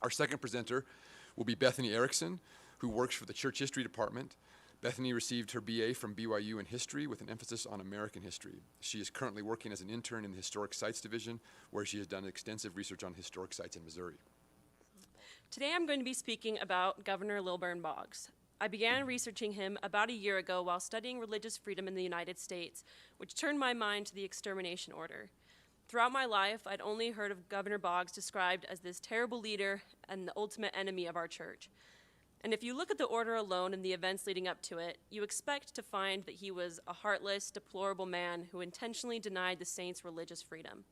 Our second presenter will be Bethany Erickson, who works for the Church History Department. Bethany received her BA from BYU in History with an emphasis on American history. She is currently working as an intern in the Historic Sites Division, where she has done extensive research on historic sites in Missouri. Today I'm going to be speaking about Governor Lilburn Boggs. I began researching him about a year ago while studying religious freedom in the United States, which turned my mind to the Extermination order. Throughout my life, I'd only heard of Governor Boggs described as this terrible leader and the ultimate enemy of our church. And if you look at the order alone and the events leading up to it, you expect to find that he was a heartless, deplorable man who intentionally denied the saints religious freedom.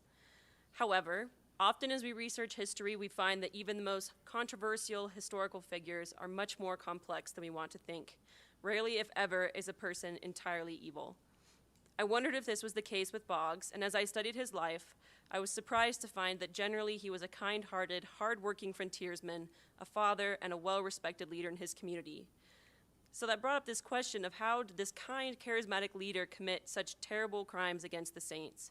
However, often as we research history, we find that even the most controversial historical figures are much more complex than we want to think. Rarely, if ever, is a person entirely evil. I wondered if this was the case with Boggs, and as I studied his life, I was surprised to find that generally he was a kind-hearted, hard-working frontiersman, a father, and a well-respected leader in his community. So that brought up this question of how did this kind, charismatic leader commit such terrible crimes against the saints?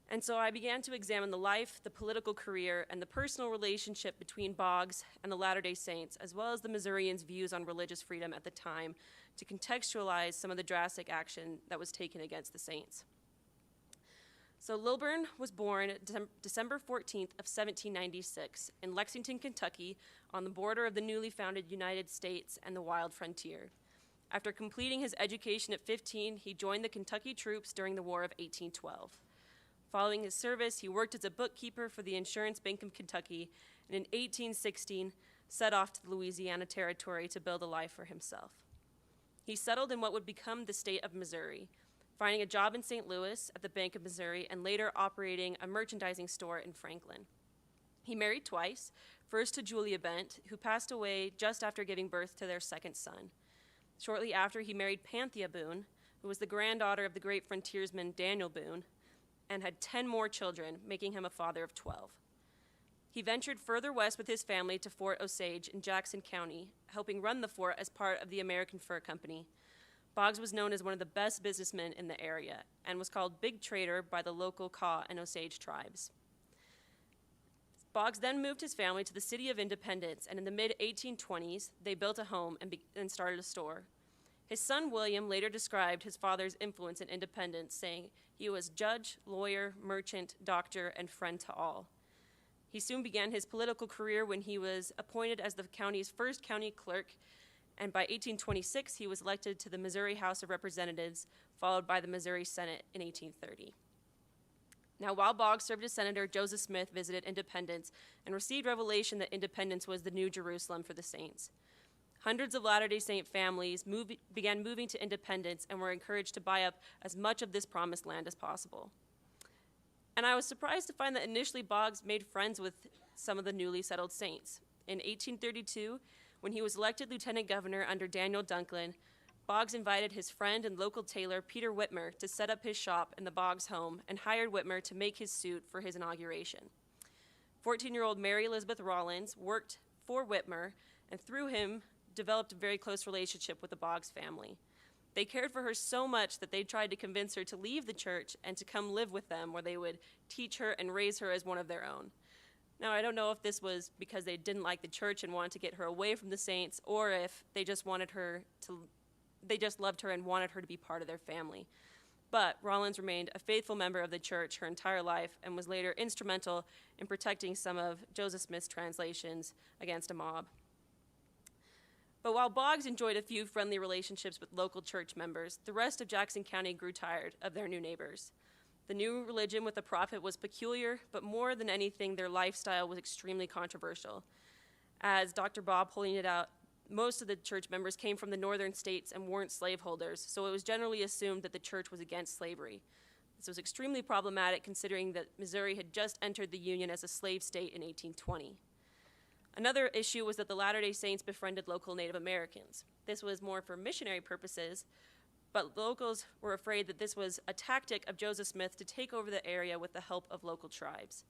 And so I began to examine the life, the political career, and the personal relationship between Boggs and the Latter-day Saints, as well as the Missourians' views on religious freedom at the time, to contextualize some of the drastic action that was taken against the saints. So Lilburn was born December 14th of 1796 in Lexington, Kentucky, on the border of the newly founded United States and the wild frontier. After completing his education at 15, he joined the Kentucky troops during the War of 1812. Following his service, he worked as a bookkeeper for the Insurance Bank of Kentucky, and in 1816 set off to the Louisiana Territory to build a life for himself. He settled in what would become the state of Missouri, finding a job in St. Louis at the Bank of Missouri and later operating a merchandising store in Franklin. He married twice, first to Julia Bent, who passed away just after giving birth to their second son. Shortly after, he married Panthea Boone, who was the granddaughter of the great frontiersman Daniel Boone, and had 10 more children, making him a father of 12. He ventured further west with his family to Fort Osage in Jackson County, helping run the fort as part of the American Fur Company. Boggs was known as one of the best businessmen in the area and was called Big Trader by the local Kaw and Osage tribes. Boggs then moved his family to the city of Independence, and in the mid-1820s, they built a home and started a store. His son William later described his father's influence in Independence, saying he was judge, lawyer, merchant, doctor, and friend to all. He soon began his political career when he was appointed as the county's first county clerk, and by 1826 he was elected to the Missouri House of Representatives, followed by the Missouri Senate in 1830. Now, while Boggs served as senator, Joseph Smith visited Independence and received revelation that Independence was the new Jerusalem for the saints. Hundreds of Latter-day Saint families began moving to Independence and were encouraged to buy up as much of this promised land as possible. And I was surprised to find that initially Boggs made friends with some of the newly settled saints. In 1832, when he was elected lieutenant governor under Daniel Dunklin, Boggs invited his friend and local tailor Peter Whitmer to set up his shop in the Boggs home and hired Whitmer to make his suit for his inauguration. 14-year-old Mary Elizabeth Rollins worked for Whitmer, and through him developed a very close relationship with the Boggs family. They cared for her so much that they tried to convince her to leave the church and to come live with them, where they would teach her and raise her as one of their own. Now, I don't know if this was because they didn't like the church and wanted to get her away from the saints, or if they just loved her and wanted her to be part of their family. But Rollins remained a faithful member of the church her entire life and was later instrumental in protecting some of Joseph Smith's translations against a mob. But while Boggs enjoyed a few friendly relationships with local church members, the rest of Jackson County grew tired of their new neighbors. The new religion with the prophet was peculiar, but more than anything, their lifestyle was extremely controversial. As Dr. Bob pointed out, most of the church members came from the northern states and weren't slaveholders, so it was generally assumed that the church was against slavery. This was extremely problematic considering that Missouri had just entered the Union as a slave state in 1820. Another issue was that the Latter-day Saints befriended local Native Americans. This was more for missionary purposes, but locals were afraid that this was a tactic of Joseph Smith to take over the area with the help of local tribes.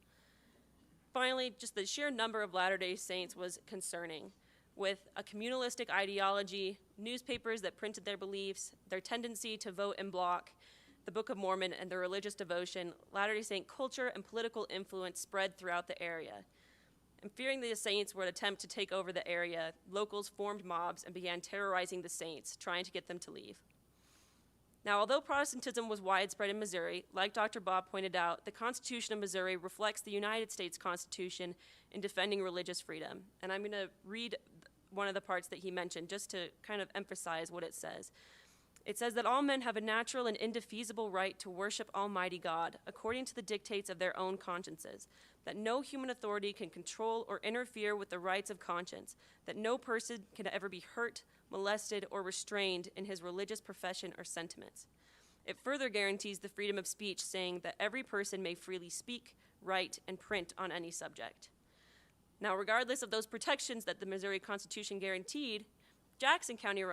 Finally, just the sheer number of Latter-day Saints was concerning. With a communalistic ideology, newspapers that printed their beliefs, their tendency to vote en bloc, the Book of Mormon, and their religious devotion, Latter-day Saint culture and political influence spread throughout the area. And fearing the saints would attempt to take over the area, locals formed mobs and began terrorizing the saints, trying to get them to leave. Now, although Protestantism was widespread in Missouri, like Dr. Bob pointed out, the Constitution of Missouri reflects the United States Constitution in defending religious freedom. And I'm going to read one of the parts that he mentioned just to kind of emphasize what it says. It says that all men have a natural and indefeasible right to worship Almighty God according to the dictates of their own consciences, that no human authority can control or interfere with the rights of conscience, that no person can ever be hurt, molested, or restrained in his religious profession or sentiments. It further guarantees the freedom of speech, saying that every person may freely speak, write, and print on any subject. Now, regardless of those protections that the Missouri Constitution guaranteed, Jackson County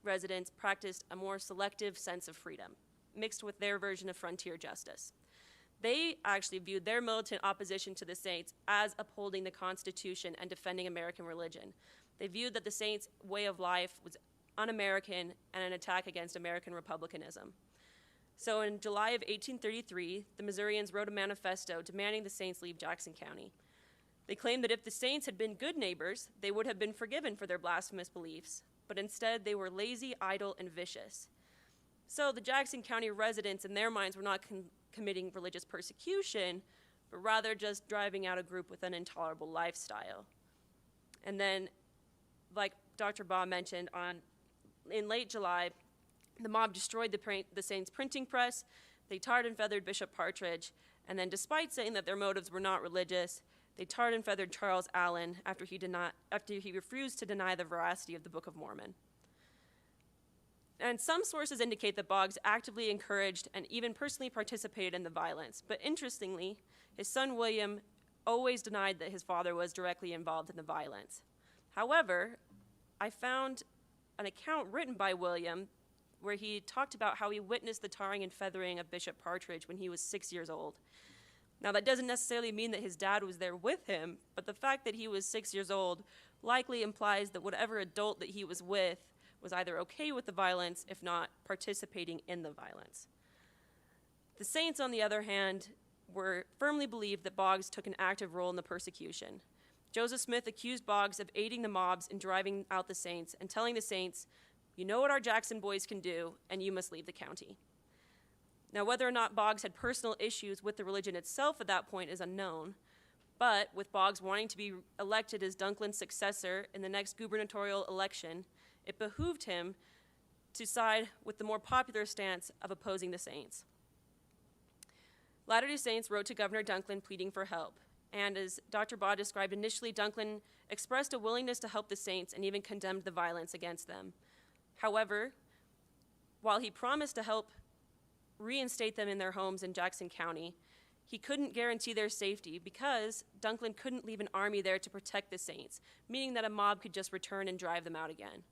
residents practiced a more selective sense of freedom, mixed with their version of frontier justice. They actually viewed their militant opposition to the saints as upholding the Constitution and defending American religion. They viewed that the saints' way of life was un-American and an attack against American republicanism. So in July of 1833, the Missourians wrote a manifesto demanding the saints leave Jackson County. They claimed that if the saints had been good neighbors, they would have been forgiven for their blasphemous beliefs, but instead they were lazy, idle, and vicious. So the Jackson County residents, in their minds, were not committing religious persecution, but rather just driving out a group with an intolerable lifestyle. And then, like Dr. Baugh mentioned, in late July, the mob destroyed the Saints' printing press, they tarred and feathered Bishop Partridge, and then despite saying that their motives were not religious, they tarred and feathered Charles Allen after he refused to deny the veracity of the Book of Mormon. And some sources indicate that Boggs actively encouraged and even personally participated in the violence. But interestingly, his son William always denied that his father was directly involved in the violence. However, I found an account written by William where he talked about how he witnessed the tarring and feathering of Bishop Partridge when he was 6 years old. Now, that doesn't necessarily mean that his dad was there with him, but the fact that he was 6 years old likely implies that whatever adult that he was with was either okay with the violence, if not participating in the violence. The saints, on the other hand, firmly believed that Boggs took an active role in the persecution. Joseph Smith accused Boggs of aiding the mobs in driving out the saints and telling the saints, "You know what our Jackson boys can do, and you must leave the county." Now, whether or not Boggs had personal issues with the religion itself at that point is unknown, but with Boggs wanting to be elected as Dunklin's successor in the next gubernatorial election, it behooved him to side with the more popular stance of opposing the saints. Latter-day Saints wrote to Governor Dunklin pleading for help, and as Dr. Baugh described, initially Dunklin expressed a willingness to help the saints and even condemned the violence against them. However, while he promised to help reinstate them in their homes in Jackson County, he couldn't guarantee their safety because Dunklin couldn't leave an army there to protect the saints, meaning that a mob could just return and drive them out again.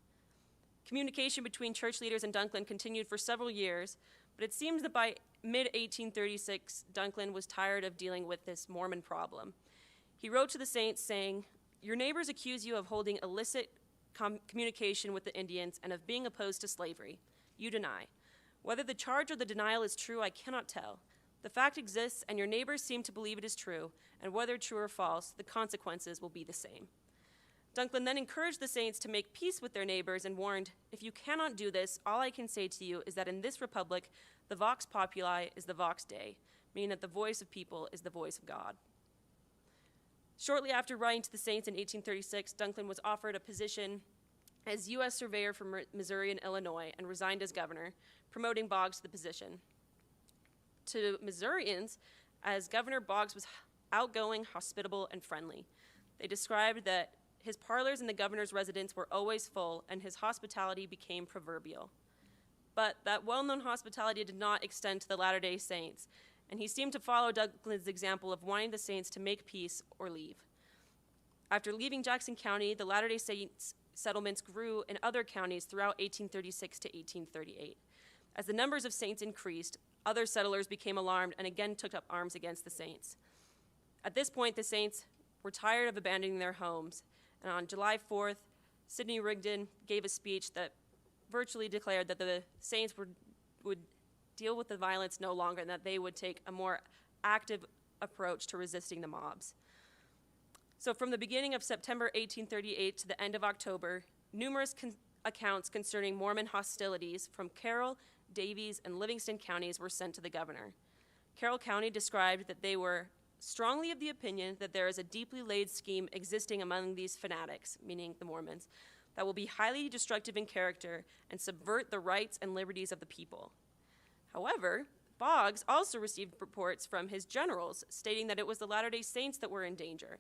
Communication between church leaders and Dunklin continued for several years, but it seems that by mid-1836, Dunklin was tired of dealing with this Mormon problem. He wrote to the saints saying, "Your neighbors accuse you of holding illicit communication with the Indians and of being opposed to slavery. You deny. Whether the charge or the denial is true, I cannot tell. The fact exists, and your neighbors seem to believe it is true, and whether true or false, the consequences will be the same." Dunklin then encouraged the saints to make peace with their neighbors and warned, "If you cannot do this, all I can say to you is that in this republic, the vox populi is the vox Dei, meaning that the voice of people is the voice of God." Shortly after writing to the saints in 1836, Dunklin was offered a position as U.S. Surveyor for Missouri and Illinois and resigned as governor, promoting Boggs to the position. To Missourians, as governor, Boggs was outgoing, hospitable, and friendly. They described that his parlors in the governor's residence were always full, and his hospitality became proverbial. But that well-known hospitality did not extend to the Latter-day Saints, and he seemed to follow Dunklin's example of wanting the saints to make peace or leave. After leaving Jackson County, the Latter-day Saints settlements grew in other counties throughout 1836 to 1838. As the numbers of saints increased, other settlers became alarmed and again took up arms against the saints. At this point, the saints were tired of abandoning their homes, and on July 4th, Sidney Rigdon gave a speech that virtually declared that the saints would deal with the violence no longer and that they would take a more active approach to resisting the mobs. So from the beginning of September 1838 to the end of October, numerous accounts concerning Mormon hostilities from Carroll, Davies, and Livingston counties were sent to the governor. Carroll County described that they were strongly of the opinion that there is a deeply laid scheme existing among these fanatics, meaning the Mormons, that will be highly destructive in character and subvert the rights and liberties of the people. However, Boggs also received reports from his generals stating that it was the Latter-day Saints that were in danger.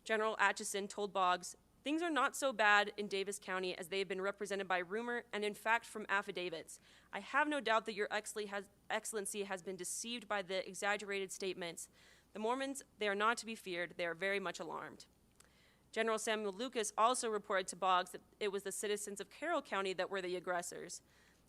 General Atchison told Boggs, "Things are not so bad in Davis County as they have been represented by rumor and in fact from affidavits. I have no doubt that your excellency has been deceived by the exaggerated statements. The Mormons, they are not to be feared. They are very much alarmed." General Samuel Lucas also reported to Boggs that it was the citizens of Carroll County that were the aggressors.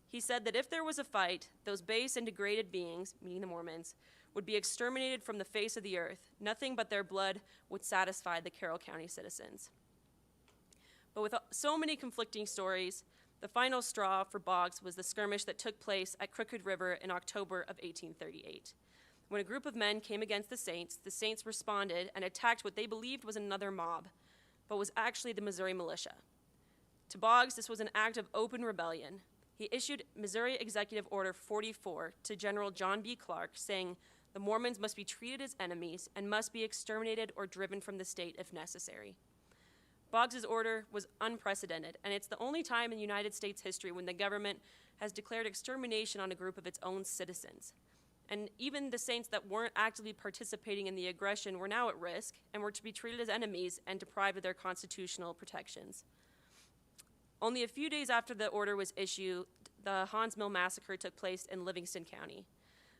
He said that if there was a fight, those base and degraded beings, meaning the Mormons, would be exterminated from the face of the earth. Nothing but their blood would satisfy the Carroll County citizens. But with so many conflicting stories, the final straw for Boggs was the skirmish that took place at Crooked River in October of 1838. When a group of men came against the Saints responded and attacked what they believed was another mob, but was actually the Missouri militia. To Boggs, this was an act of open rebellion. He issued Missouri Executive Order 44 to General John B. Clark, saying the Mormons must be treated as enemies and must be exterminated or driven from the state if necessary. Boggs's order was unprecedented, and it's the only time in United States history when the government has declared extermination on a group of its own citizens. And even the Saints that weren't actively participating in the aggression were now at risk and were to be treated as enemies and deprived of their constitutional protections. Only a few days after the order was issued, the Haun's Mill Massacre took place in Livingston County.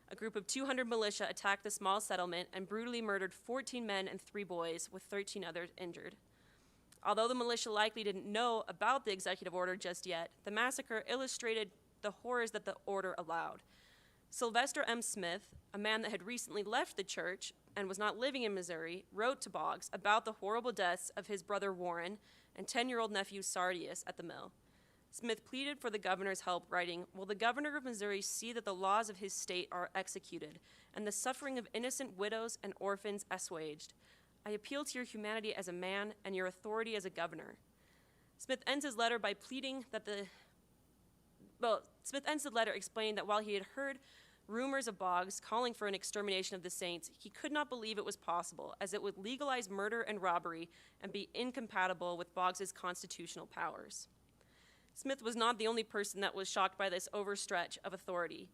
A group of 200 militia attacked the small settlement and brutally murdered 14 men and 3 boys, with 13 others injured. Although the militia likely didn't know about the executive order just yet, the massacre illustrated the horrors that the order allowed. Sylvester M. Smith, a man that had recently left the church and was not living in Missouri, wrote to Boggs about the horrible deaths of his brother Warren and 10-year-old nephew Sardius at the mill. Smith pleaded for the governor's help, writing, "Will the governor of Missouri see that the laws of his state are executed and the suffering of innocent widows and orphans assuaged? I appeal to your humanity as a man and your authority as a governor." Smith ends his letter by pleading that Smith ends the letter explaining that while he had heard rumors of Boggs calling for an extermination of the Saints, he could not believe it was possible, as it would legalize murder and robbery and be incompatible with Boggs's constitutional powers. Smith was not the only person that was shocked by this overstretch of authority.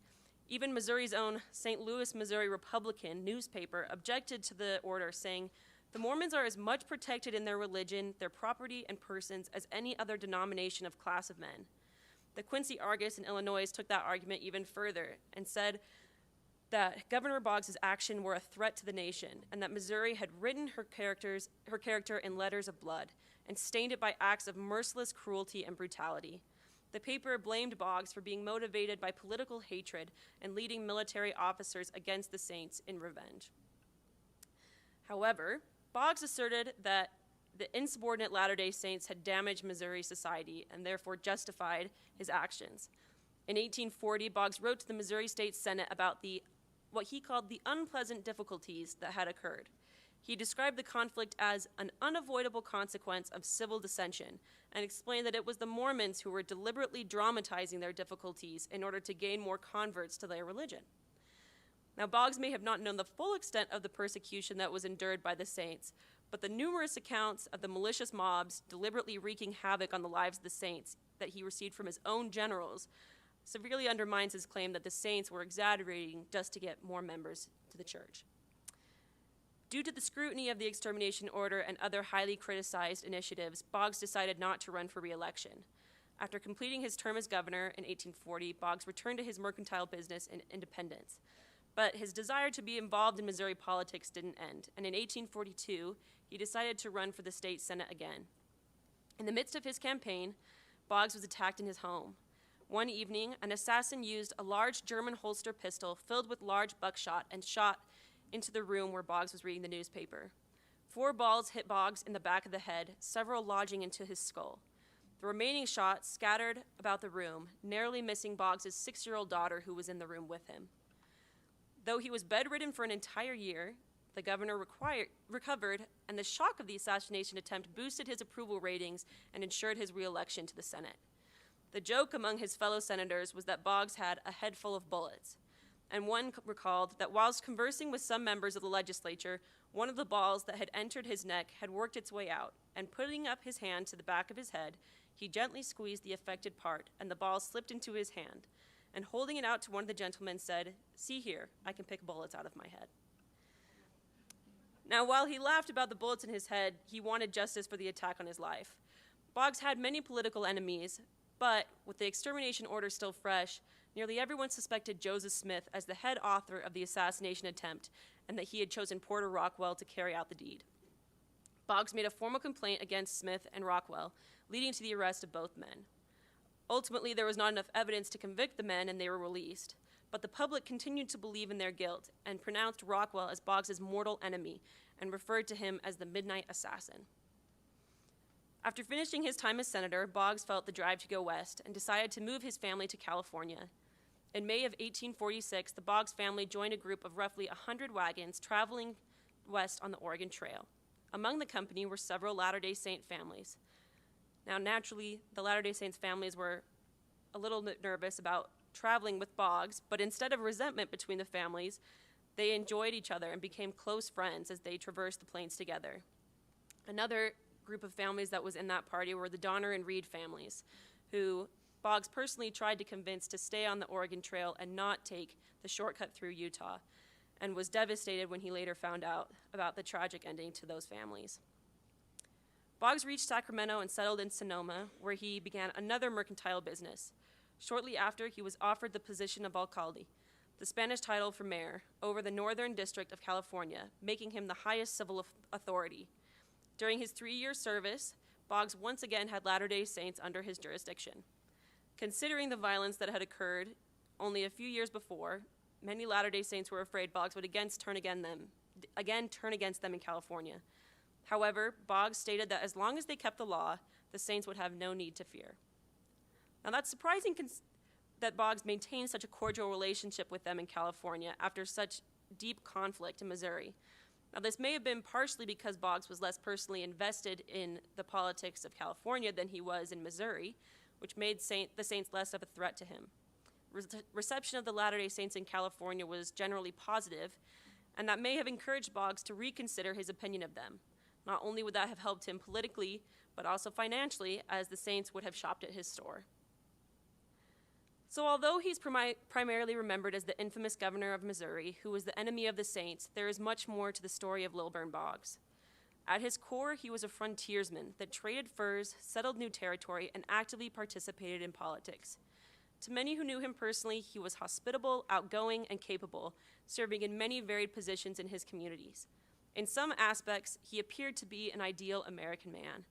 Even Missouri's own St. Louis, Missouri Republican newspaper objected to the order, saying, "The Mormons are as much protected in their religion, their property, and persons as any other denomination of class of men." The Quincy Argus in Illinois took that argument even further and said that Governor Boggs' action were a threat to the nation and that Missouri had written her character in letters of blood and stained it by acts of merciless cruelty and brutality. The paper blamed Boggs for being motivated by political hatred and leading military officers against the Saints in revenge. However, Boggs asserted that the insubordinate Latter-day Saints had damaged Missouri society and therefore justified his actions. In 1840, Boggs wrote to the Missouri State Senate about what he called the unpleasant difficulties that had occurred. He described the conflict as an unavoidable consequence of civil dissension and explained that it was the Mormons who were deliberately dramatizing their difficulties in order to gain more converts to their religion. Now, Boggs may have not known the full extent of the persecution that was endured by the Saints, but the numerous accounts of the malicious mobs deliberately wreaking havoc on the lives of the Saints that he received from his own generals severely undermines his claim that the Saints were exaggerating just to get more members to the church. Due to the scrutiny of the extermination order and other highly criticized initiatives, Boggs decided not to run for re-election. After completing his term as governor in 1840, Boggs returned to his mercantile business in Independence. But his desire to be involved in Missouri politics didn't end, and in 1842, he decided to run for the state senate again. In the midst of his campaign, Boggs was attacked in his home. One evening, an assassin used a large German holster pistol filled with large buckshot and shot into the room where Boggs was reading the newspaper. 4 balls hit Boggs in the back of the head, several lodging into his skull. The remaining shots scattered about the room, narrowly missing Boggs' 6-year-old daughter who was in the room with him. Though he was bedridden for an entire year, The governor recovered, and the shock of the assassination attempt boosted his approval ratings and ensured his re-election to the Senate. The joke among his fellow senators was that Boggs had a head full of bullets, and one recalled that whilst conversing with some members of the legislature, one of the balls that had entered his neck had worked its way out, and putting up his hand to the back of his head, he gently squeezed the affected part, and the ball slipped into his hand, and holding it out to one of the gentlemen said, "See here, I can pick bullets out of my head." Now, while he laughed about the bullets in his head, he wanted justice for the attack on his life. Boggs had many political enemies, but with the extermination order still fresh, nearly everyone suspected Joseph Smith as the head author of the assassination attempt and that he had chosen Porter Rockwell to carry out the deed. Boggs made a formal complaint against Smith and Rockwell, leading to the arrest of both men. Ultimately, there was not enough evidence to convict the men and they were released, but the public continued to believe in their guilt and pronounced Rockwell as Boggs' mortal enemy and referred to him as the Midnight Assassin. After finishing his time as senator, Boggs felt the drive to go west and decided to move his family to California. In May of 1846, the Boggs family joined a group of roughly 100 wagons traveling west on the Oregon Trail. Among the company were several Latter-day Saint families. Now, naturally, the Latter-day Saints families were a little bit nervous about traveling with Boggs, but instead of resentment between the families, they enjoyed each other and became close friends as they traversed the plains together. Another group of families that was in that party were the Donner and Reed families, who Boggs personally tried to convince to stay on the Oregon Trail and not take the shortcut through Utah, and was devastated when he later found out about the tragic ending to those families. Boggs reached Sacramento and settled in Sonoma, where he began another mercantile business. Shortly after, he was offered the position of alcalde, the Spanish title for mayor, over the Northern District of California, making him the highest civil authority. During his 3-year service, Boggs once again had Latter-day Saints under his jurisdiction. Considering the violence that had occurred only a few years before, many Latter-day Saints were afraid Boggs would again turn against them in California. However, Boggs stated that as long as they kept the law, the Saints would have no need to fear. Now, that's surprising that Boggs maintained such a cordial relationship with them in California after such deep conflict in Missouri. Now, this may have been partially because Boggs was less personally invested in the politics of California than he was in Missouri, which made the Saints less of a threat to him. Reception of the Latter-day Saints in California was generally positive, and that may have encouraged Boggs to reconsider his opinion of them. Not only would that have helped him politically, but also financially, as the Saints would have shopped at his store. So although he's primarily remembered as the infamous governor of Missouri, who was the enemy of the Saints, there is much more to the story of Lilburn Boggs. At his core, he was a frontiersman that traded furs, settled new territory, and actively participated in politics. To many who knew him personally, he was hospitable, outgoing, and capable, serving in many varied positions in his communities. In some aspects, he appeared to be an ideal American man.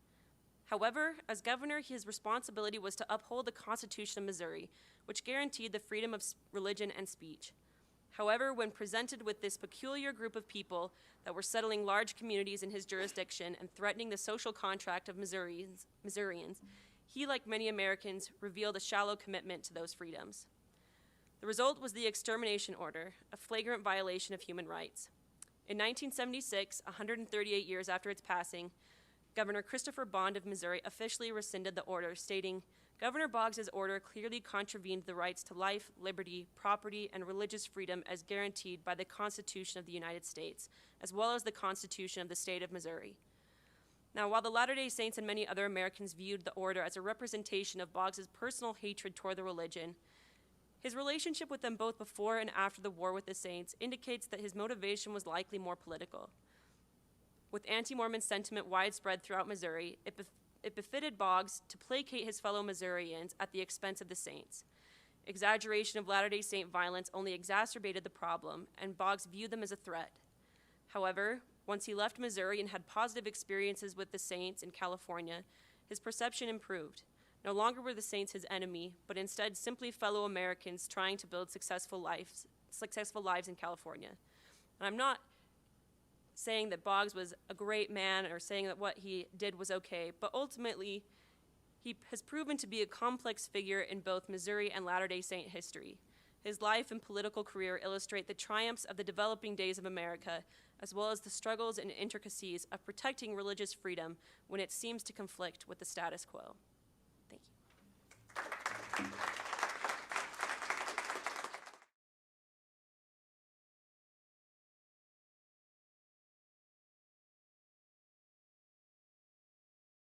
However, as governor, his responsibility was to uphold the Constitution of Missouri, which guaranteed the freedom of religion and speech. However, when presented with this peculiar group of people that were settling large communities in his jurisdiction and threatening the social contract of Missourians, he, like many Americans, revealed a shallow commitment to those freedoms. The result was the Extermination Order, a flagrant violation of human rights. In 1976, 138 years after its passing, Governor Christopher Bond of Missouri officially rescinded the order, stating, "Governor Boggs' order clearly contravened the rights to life, liberty, property, and religious freedom as guaranteed by the Constitution of the United States, as well as the Constitution of the State of Missouri." Now, while the Latter-day Saints and many other Americans viewed the order as a representation of Boggs' personal hatred toward the religion, his relationship with them both before and after the war with the Saints indicates that his motivation was likely more political. With anti-Mormon sentiment widespread throughout Missouri, it befitted Boggs to placate his fellow Missourians at the expense of the Saints. Exaggeration of Latter-day Saint violence only exacerbated the problem, and Boggs viewed them as a threat. However, once he left Missouri and had positive experiences with the Saints in California, his perception improved. No longer were the Saints his enemy, but instead simply fellow Americans trying to build successful lives in California. And I'm not saying that Boggs was a great man or saying that what he did was okay, but ultimately, he has proven to be a complex figure in both Missouri and Latter-day Saint history. His life and political career illustrate the triumphs of the developing days of America, as well as the struggles and intricacies of protecting religious freedom when it seems to conflict with the status quo.